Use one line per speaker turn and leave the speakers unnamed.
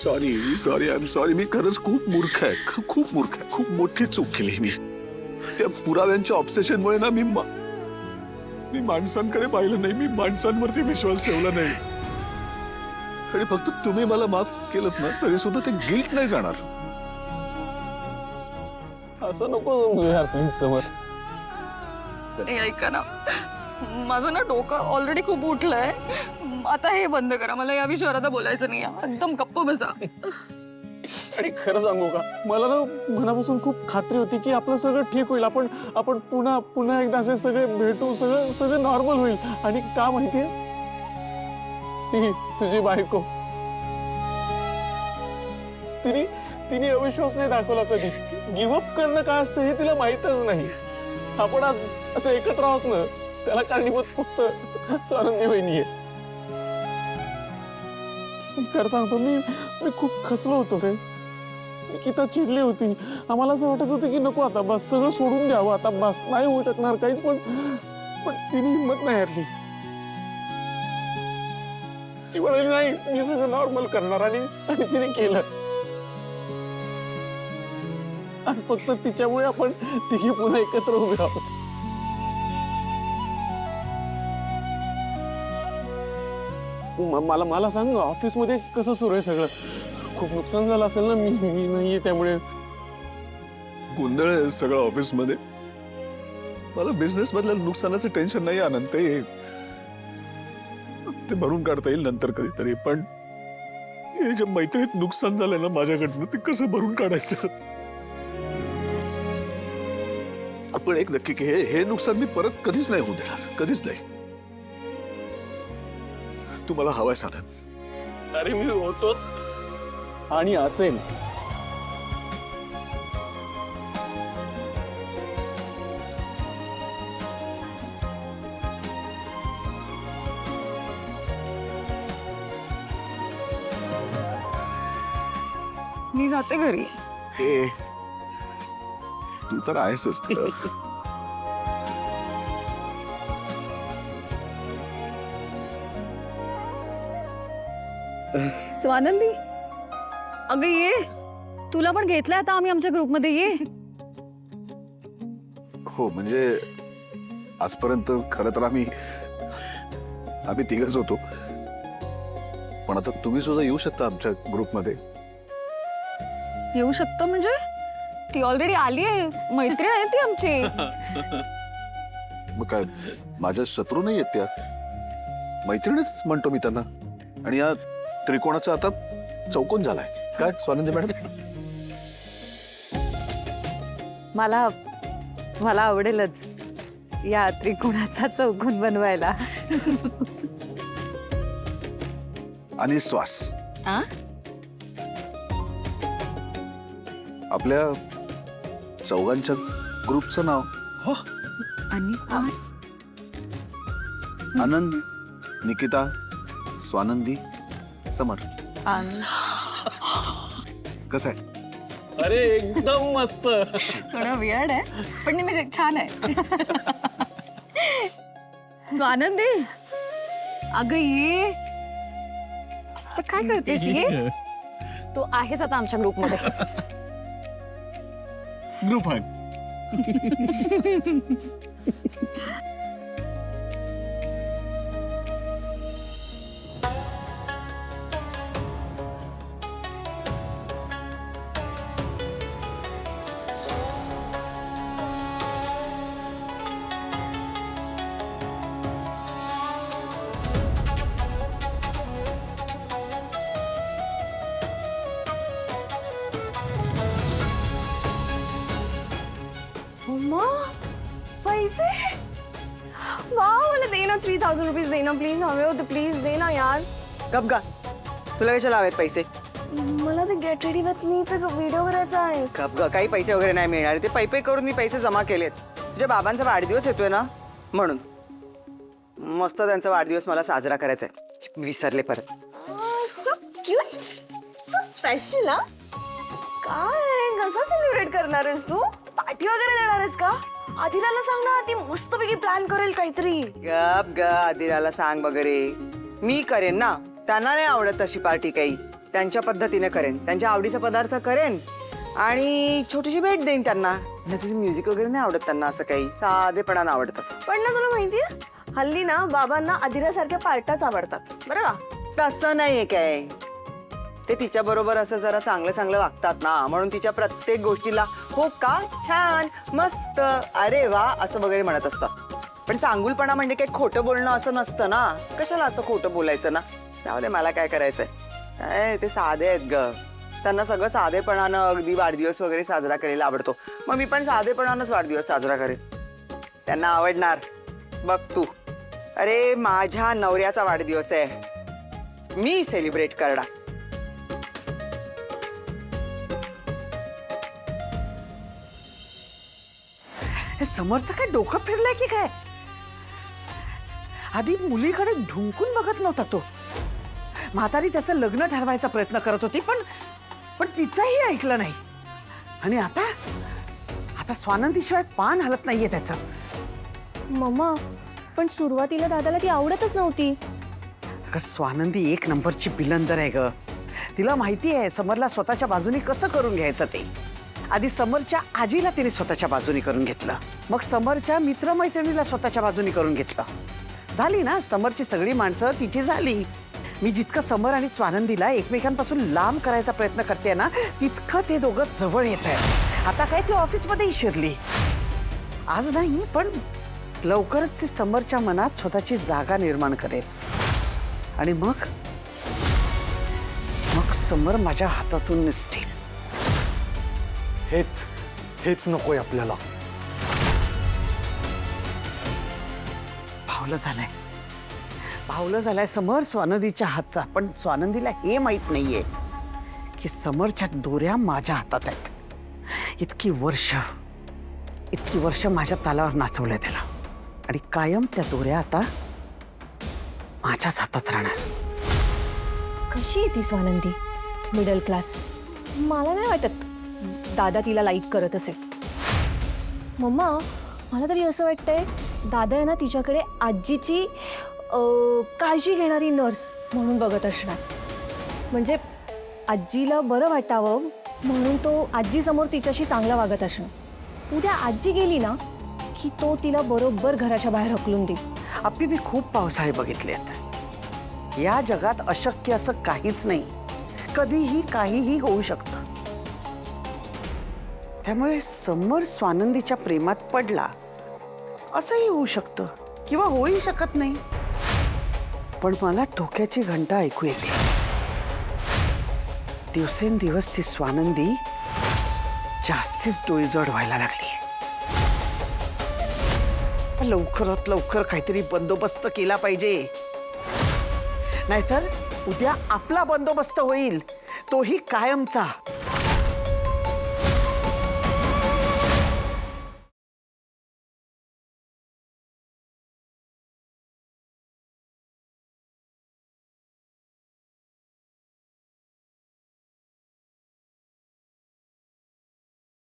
Sorry sorry I am sorry. मी खरंच खूप मूर्ख आहे, खूप मूर्ख आहे. खूप मोठी चूक केली मी. त्या पुराव्यांच्या ऑब्सेशनमुळे ना मी माणसांकडे पाहिलं नाही. मी माणसांवरती विश्वास ठेवला नाही. आणि फक्त तुम्ही मला माफ केलं ना तरी सुद्धा ते गिल्ट नाही जाणार.
असं नको समजू यार प्लीज समर.
ऐका ना, माझं ना डोकं ऑलरेडी खूप उठलंय. आता हे बंद करा. मला या विषयावर आता बोलायचं नाही. एकदम गप्प बसा.
आणि खरं सांगू का, मला ना मनापासून खूप खात्री होती की आपलं सगळं ठीक होईल. आपण पुन्हा एकदा असे सगळे भेटू, सगळं नॉर्मल होईल. आणि का माहितीये, ती तुझी बायको, तिने अविश्वास नाही दाखवला कधी. गिव्हअप करणं काय असतं हे तिला माहीतच नाही. आपण आज असं एकत्र आहोत ना, त्याला कारणीभूत फक्त स्वानंदी वहिनी आहे. खरं सांगतो, मी खूप खचलो होतो रे. निकिता चिडली होती. आम्हाला असं वाटत होतं की नको आता बस, सगळं सोडून द्यावं, आता बस, नाही होऊ शकणार काहीच. पण तिने हिंमत नाही हरली. ती म्हणाली नाही, मी सगळं नॉर्मल करणार. आणि तिने केलं. आज फक्त तिच्यामुळे आपण तिघी पुन्हा एकत्र उभे आहोत. मला सांग, ऑफिस मध्ये कसं सुरू आहे सगळं? खूप नुकसान झालं असेल ना? मी नाहीये त्यामुळे.
गोंधळ आहे सगळं ऑफिस मध्ये. मला बिझनेस मधल्या नुकसानाचं टेन्शन नाही आनंद. ते भरून काढता येईल नंतर कधीतरी. पण हे जे मैत्रीत नुकसान झालं ना माझ्याकडनं, ते कसं भरून काढायचं? आपण एक नक्की की हे नुकसान मी परत कधीच नाही होऊ देणार. कधीच नाही. तुम्हाला हवाय सांगा.
अरे मी होतोच आणि असेल.
मी जाते घरी.
हे तू तर आहेसच.
स्वानंदी, अगं ये, तुला पण घेतलंय आता आम्ही आमच्या ग्रुपमध्ये. ये.
हो म्हणजे आजपर्यंत खरं तर आम्ही तिघच होतो. पण आता तुम्ही सुद्धा येऊ शकता आमच्या ग्रुपमध्ये.
येऊ शकतो म्हणजे? ती ऑलरेडी आली आहे. मैत्रीण आहे ती आमची.
मग काय, माझ्या शत्रू नाही आहेत त्या, मैत्रिणीच म्हणतो मी त्यांना. आणि या त्रिकोणाचा आता चौकोन झालाय. काय स्वानंदी मॅडम?
मला आवडेलच या त्रिकोणाचा चौकोन बनवायला.
आणि श्वास.
आ?
आपल्या चौघांच्या ग्रुपचं नाव
आणि श्वास.
आनंद, निकिता, स्वानंदी, समर. कसं आहे?
अरे एकदम मस्त.
थोडं वियर्ड आहे पण म्हणजे छान आहे. स्वानंदी, अगं ये. असं काय करतेस? ये, तू आहेस आता आमच्या ग्रुपमध्ये.
ग्रुप आहे.
पैसे? वाव, मला दे ना 3000 रुपीज. दे ना प्लीज. हवे होते, प्लीज दे ना यार.
गप गा. तुला कशाला हवेत पैसे?
मला ते गेट रेडी विथ मीचा व्हिडिओ करायचा आहे.
गप गा. काही पैसे वगैरे नाही मिळणार. ते पै करून मी पैसे जमा केलेत. तुझ्या बाबांचा वाढदिवस येतोय ना, म्हणून मस्त त्यांचा वाढदिवस मला साजरा करायचा आहे. विसरले परत.
So cute, so special. काय, कसा सेलिब्रेट करणार आहेस तू? पार्टी वगैरे देणार आहेस का? आदिलाला सांग ना, ती मस्तपैकी प्लॅन करेल काहीतरी.
गप गा. आदिराला सांग वगैरे मी करेन ना. त्यांना नाही आवडत तशी पार्टी काही. त्यांच्या पद्धतीने करेन, त्यांच्या आवडीचा पदार्थ करेन आणि छोटीशी भेट देईन त्यांना. त्याचं म्युझिक वगैरे नाही आवडत त्यांना, असं काही साधेपणानं आवडतं.
पण ना तुला माहितीये हल्ली ना बाबांना अधिरासारख्या पार्टाच आवडतात बरं का.
तसं नाहीये काय, ते तिच्या बरोबर असं जरा चांगलं चांगलं वागतात ना, म्हणून तिच्या प्रत्येक गोष्टीला हो का, छान, मस्त, अरे वा असं वगैरे म्हणत असतात. पण चांगुलपणा म्हणजे काही खोटं बोलणं असं नसतं ना. कशाला असं खोटं बोलायचं ना. त्यामुळे मला काय करायचंय, काय ते साधे आहेत ग. त्यांना सगळं साधेपणानं अगदी वाढदिवस वगैरे साजरा करायला आवडतो. मग मी पण साधेपणानंच वाढदिवस साजरा करेन. त्यांना आवडणार बघ तू. अरे माझ्या नवऱ्याचा वाढदिवस आहे, मी सेलिब्रेट करणार.
हे समोरचं काय डोकं फिरलंय की काय? आधी मुलीकडे ढुंकून बघत नव्हता तो. म्हातारी त्याचं लग्न ठरवायचा प्रयत्न करत होती, पण तिचंही ऐकलं नाही. आणि आता आता स्वानंदीशिवाय पान हलत नाहीये त्याचं.
मम्मा पण सुरुवातीला दादाला ती आवडतच नव्हती.
अगं स्वानंदी एक नंबरची बिलंदर आहे ग. तिला माहिती आहे समरला स्वतःच्या बाजूनी कसं करून घ्यायचं ते. आधी समरच्या आजीला तिने स्वतःच्या बाजूनी करून घेतलं, मग समरच्या मित्रमैत्रिणीला स्वतःच्या बाजूनी करून घेतलं. झाली ना समरची सगळी माणसं तिची झाली. मी जितकं समर आणि स्वानंदीला एकमेकांपासून लांब करायचा प्रयत्न करते ना, तितकं ते दोघं जवळ येत आहेत. आता काय ती ऑफिसमध्येही शिरली. आज नाही पण लवकरच ती समरच्या मनात स्वतःची जागा निर्माण करेल. आणि मग समर माझ्या हातातून निसटेल.
हेच नकोय आपल्याला.
भावलं झालाय समर स्वानंदीच्या हातचा. पण स्वानंदीला हे माहित नाहीये की समरच्या दोऱ्या माझ्या हातात आहेत. इतकी वर्ष माझ्या तालावर नाचवलंय त्याला, आणि कायम त्या दोऱ्या आता माझ्याच हातात राहणार.
कशी आहे ती स्वानंदी? Middle class. मला नाही वाटत दादा तिला लाईक करत असेल. मम्मा मला तरी असं वाटतंय दादा आहे ना तिच्याकडे आजीची काळजी घेणारी नर्स म्हणून बघत असणार. म्हणजे आजीला बरं वाटावं म्हणून तो आजीसमोर तिच्याशी चांगला वागत असणार. उद्या आजी गेली ना की तो तिला बरोबर घराच्या बाहेर हकलून देईल.
आपली मी खूप पावसाळे बघितलेत. या जगात अशक्य असं काहीच नाही. कधीही काहीही होऊ शकतं. त्यामुळे समर स्वानंदीच्या प्रेमात पडला असंही होऊ शकतं, किंवा होऊही शकत नाही. पण मला डोक्याची घंटा ऐकू येते. दिवसेंदिवस ती स्वानंदी जास्तीच डोईजड व्हायला लागली. लवकरात लवकर काहीतरी बंदोबस्त केला पाहिजे, नाहीतर उद्या आपला बंदोबस्त होईल, तोही कायमचा.